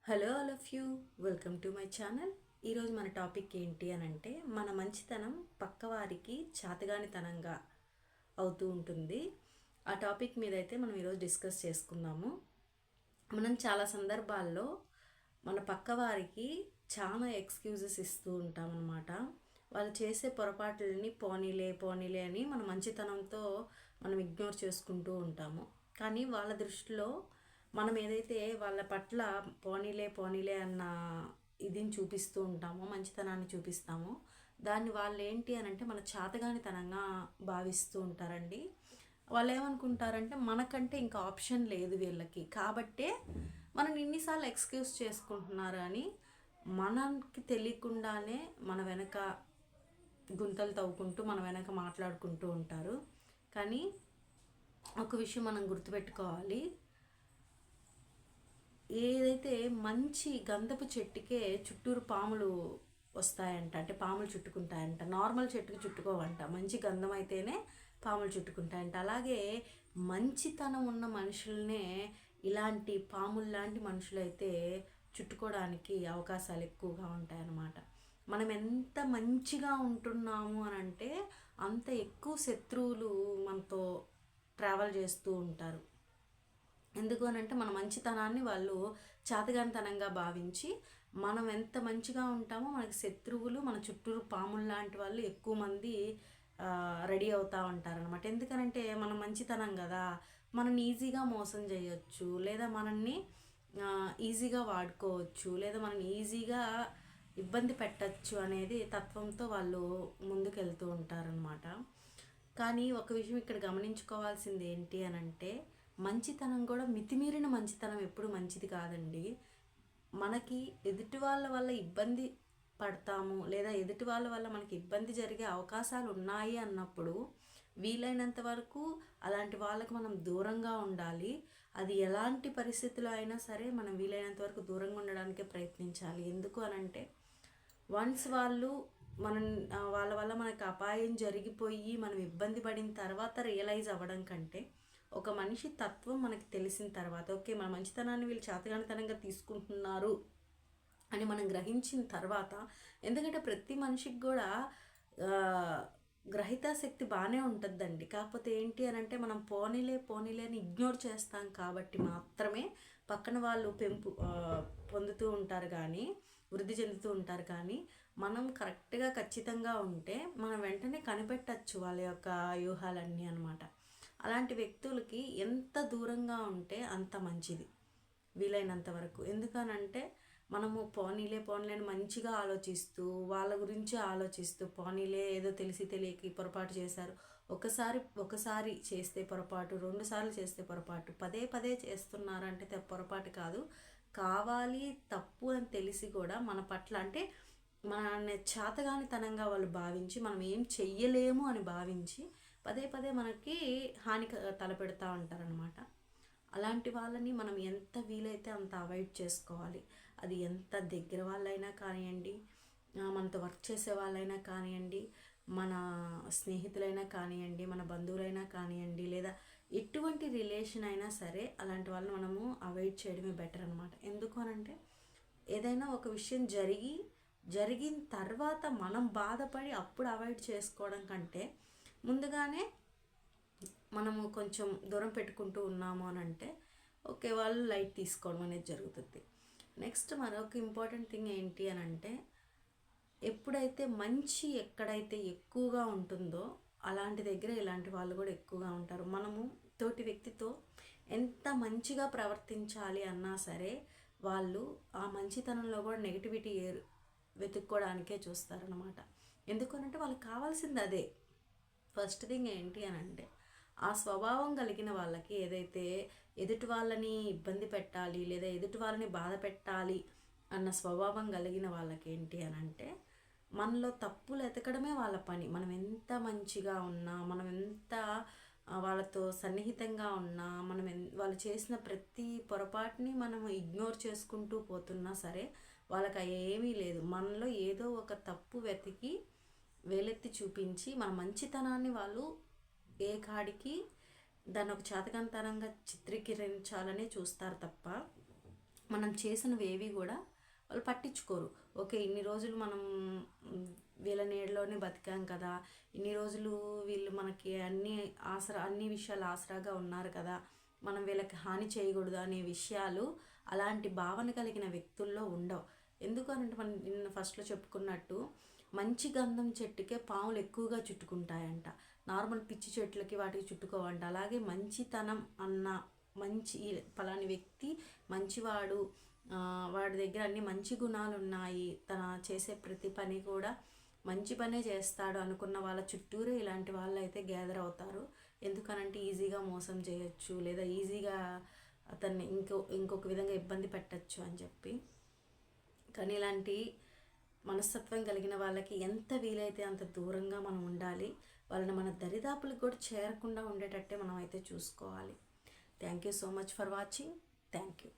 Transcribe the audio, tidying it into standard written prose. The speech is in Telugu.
Hello all of you, welcome to my channel. ఈరోజు మన టాపిక్ ఏంటి అని అంటే మన మంచితనం పక్కవారికి చాతగానితనంగా అవుతూ ఉంటుంది. ఆ టాపిక్ మీద అయితే మనం ఈరోజు డిస్కస్ చేసుకుందాము. మనం చాలా సందర్భాల్లో మన పక్కవారికి చాలా ఎక్స్క్యూజెస్ ఇస్తూ ఉంటాం అన్నమాట. వాళ్ళు చేసే పొరపాట్లని పోనీలే పోనీలే అని మన మంచితనంతో మనం ఇగ్నోర్ చేసుకుంటూ ఉంటాము. కానీ వాళ్ళ దృష్టిలో మనం ఏదైతే వాళ్ళ పట్ల పోనీలే పోనీలే అన్న ఇదిని చూపిస్తూ ఉంటామో, మంచితనాన్ని చూపిస్తామో, దాన్ని వాళ్ళు ఏంటి అని అంటే మన చాతగానితనంగా భావిస్తూ ఉంటారండి. వాళ్ళు ఏమనుకుంటారంటే మనకంటే ఇంకా ఆప్షన్ లేదు వీళ్ళకి, కాబట్టే మనం ఇన్నిసార్లు ఎక్స్క్యూజ్ చేసుకుంటున్నారు అని మనకి తెలియకుండానే మన వెనక గుంతలు తవ్వుకుంటూ మన వెనక మాట్లాడుకుంటూ ఉంటారు. కానీ ఒక విషయం మనం గుర్తుపెట్టుకోవాలి, ఏదైతే మంచి గంధపు చెట్టుకే చుట్టూరు పాములు వస్తాయంట, అంటే పాములు చుట్టుకుంటాయంట. నార్మల్ చెట్టుకు చుట్టుకోవంట, మంచి గంధం అయితేనే పాములు చుట్టుకుంటాయంట. అలాగే మంచితనం ఉన్న మనుషులనే ఇలాంటి పాములు లాంటి మనుషులైతే చుట్టుకోవడానికి అవకాశాలు ఎక్కువగా ఉంటాయన్నమాట. మనం ఎంత మంచిగా ఉంటున్నాము అని అంటే అంత ఎక్కువ శత్రువులు మనతో ట్రావెల్ చేస్తూ ఉంటారు. ఎందుకు అని అంటే మన మంచితనాన్ని వాళ్ళు చాతగానితనంగా భావించి, మనం ఎంత మంచిగా ఉంటామో మనకి శత్రువులు, మన చుట్టూరు పాములు లాంటి వాళ్ళు ఎక్కువ మంది రెడీ అవుతూ ఉంటారనమాట. ఎందుకనంటే మనం మంచితనం కదా, మనల్ని ఈజీగా మోసం చేయొచ్చు, లేదా మనల్ని ఈజీగా వాడుకోవచ్చు, లేదా మనల్ని ఈజీగా ఇబ్బంది పెట్టచ్చు అనేది తత్వంతో వాళ్ళు ముందుకెళ్తూ ఉంటారనమాట. కానీ ఒక విషయం ఇక్కడ గమనించుకోవాల్సింది ఏంటి అని అంటే, మంచితనం కూడా మితిమీరిన మంచితనం ఎప్పుడు మంచిది కాదండి. మనకి ఎదుటి వాళ్ళ వల్ల ఇబ్బంది పడతాము, లేదా ఎదుటి వాళ్ళ వల్ల మనకి ఇబ్బంది జరిగే అవకాశాలు ఉన్నాయి అన్నప్పుడు వీలైనంత వరకు అలాంటి వాళ్ళకు మనం దూరంగా ఉండాలి. అది ఎలాంటి పరిస్థితుల్లో అయినా సరే మనం వీలైనంత వరకు దూరంగా ఉండడానికే ప్రయత్నించాలి. ఎందుకు అనంటే వన్స్ వాళ్ళు మనం వాళ్ళ వల్ల మనకు అపాయం జరిగిపోయి మనం ఇబ్బంది పడిన తర్వాత రియలైజ్ అవ్వడం కంటే, ఒక మనిషి తత్వం మనకి తెలిసిన తర్వాత, ఓకే మన మంచితనాన్ని వీళ్ళు చాతగానితనంగా తీసుకుంటున్నారు అని మనం గ్రహించిన తర్వాత, ఎందుకంటే ప్రతి మనిషికి కూడా గ్రహిత శక్తి బాగానే ఉంటుందండి. కాకపోతే ఏంటి అని అంటే మనం పోనీలే పోనీలే అని ఇగ్నోర్ చేస్తాం కాబట్టి మాత్రమే పక్కన వాళ్ళు పొందుతూ ఉంటారు, కానీ వృద్ధి చెందుతూ ఉంటారు. కానీ మనం కరెక్ట్గా ఖచ్చితంగా ఉంటే మనం వెంటనే కనిపెట్టచ్చు వాళ్ళ యొక్క వ్యూహాలన్నీ అనమాట. అలాంటి వ్యక్తులకి ఎంత దూరంగా ఉంటే అంత మంచిది వీలైనంత వరకు. ఎందుకనంటే మనము పోనీలే పోనీలే అని మంచిగా ఆలోచిస్తూ, వాళ్ళ గురించి ఆలోచిస్తూ, పోనీలే ఏదో తెలిసి తెలియక పొరపాటు చేశారు, ఒకసారి చేస్తే పొరపాటు, 2 సార్లు చేస్తే పొరపాటు, పదే పదే చేస్తున్నారంటే పొరపాటు కాదు, కావాలి తప్పు అని తెలిసి కూడా మన పట్ల అంటే మన చాతగానితనంగా వాళ్ళు భావించి, మనం ఏం చెయ్యలేము అని భావించి పదే పదే మనకి హాని తలపెడతా ఉంటారనమాట. అలాంటి వాళ్ళని మనం ఎంత వీలైతే అంత అవాయిడ్ చేసుకోవాలి. అది ఎంత దగ్గర వాళ్ళైనా కానివ్వండి, మనతో వర్క్ చేసే వాళ్ళైనా కానివ్వండి, మన స్నేహితులైనా కానివ్వండి, మన బంధువులైనా కానివ్వండి, లేదా ఎటువంటి రిలేషన్ అయినా సరే అలాంటి వాళ్ళని మనము అవాయిడ్ చేయడమే బెటర్ అనమాట. ఎందుకు అనంటే ఏదైనా ఒక విషయం జరిగిన తర్వాత మనం బాధపడి అప్పుడు అవాయిడ్ చేసుకోవడం కంటే, ముందుగానే మనము కొంచెం దూరం పెట్టుకుంటూ ఉన్నాము అని అంటే ఓకే వాళ్ళు లైట్ తీసుకోవడం అనేది జరుగుతుంది. నెక్స్ట్ మరొక ఇంపార్టెంట్ థింగ్ ఏంటి అని అంటే, ఎప్పుడైతే మంచి ఎక్కడైతే ఎక్కువగా ఉంటుందో అలాంటి దగ్గర ఇలాంటి వాళ్ళు కూడా ఎక్కువగా ఉంటారు. మనము తోటి వ్యక్తితో ఎంత మంచిగా ప్రవర్తించాలి అన్నా సరే వాళ్ళు ఆ మంచితనంలో కూడా నెగిటివిటీ వెతుక్కోవడానికే చూస్తారనమాట. ఎందుకనంటే వాళ్ళకి కావాల్సింది అదే. ఫస్ట్ థింగ్ ఏంటి అని అంటే, ఆ స్వభావం కలిగిన వాళ్ళకి ఏదైతే ఎదుటి వాళ్ళని ఇబ్బంది పెట్టాలి, లేదా ఎదుటి వాళ్ళని బాధ పెట్టాలి అన్న స్వభావం కలిగిన వాళ్ళకి ఏంటి అని అంటే, మనలో తప్పులు ఎతకడమే వాళ్ళ పని. మనం ఎంత మంచిగా ఉన్నా, మనం ఎంత వాళ్ళతో సన్నిహితంగా ఉన్నా, వాళ్ళు చేసిన ప్రతి పొరపాటుని మనం ఇగ్నోర్ చేసుకుంటూ పోతున్నా సరే వాళ్ళకి ఏమీ లేదు. మనలో ఏదో ఒక తప్పు వెతికి వేలెత్తి చూపించి మన మంచితనాన్ని వాళ్ళు ఏ కాడికి దాన్ని ఒక చాతకంతనంగా చిత్రీకరించాలని చూస్తారు తప్ప మనం చేసినవి ఏవి కూడా వాళ్ళు పట్టించుకోరు. ఓకే, ఇన్ని రోజులు మనం వీళ్ళ నీడలోనే బతికాం కదా, ఇన్ని రోజులు వీళ్ళు మనకి అన్ని విషయాలు ఆసరాగా ఉన్నారు కదా, మనం వీళ్ళకి హాని చేయకూడదు అనే విషయాలు అలాంటి భావన కలిగిన వ్యక్తుల్లో ఉండవు. ఎందుకనంటే మనం నిన్న ఫస్ట్లో చెప్పుకున్నట్టు మంచి గంధం చెట్టుకే పాములు ఎక్కువగా చుట్టుకుంటాయంట. నార్మల్ పిచ్చి చెట్లకి వాటికి చుట్టుకోవంట. అలాగే మంచితనం అన్న మంచి పలాని వ్యక్తి మంచివాడు, వాడి దగ్గర అన్ని మంచి గుణాలు ఉన్నాయి, తన చేసే ప్రతి పని కూడా మంచి పనే చేస్తాడు అనుకున్న వాళ్ళ చుట్టూరే ఇలాంటి వాళ్ళు అయితే గ్యాదర్ అవుతారు. ఎందుకనంటే ఈజీగా మోసం చేయొచ్చు, లేదా ఈజీగా అతన్ని ఇంకొక విధంగా ఇబ్బంది పెట్టచ్చు అని చెప్పి. కానీ ఇలాంటి మనస్తత్వం కలిగిన వాళ్ళకి ఎంత వీలైతే అంత దూరంగా మనం ఉండాలి. వాళ్ళని మన దరిదాపులకు కూడా చేరకుండా ఉండేటట్టే మనం అయితే చూసుకోవాలి. Thank you so much for watching. Thank you.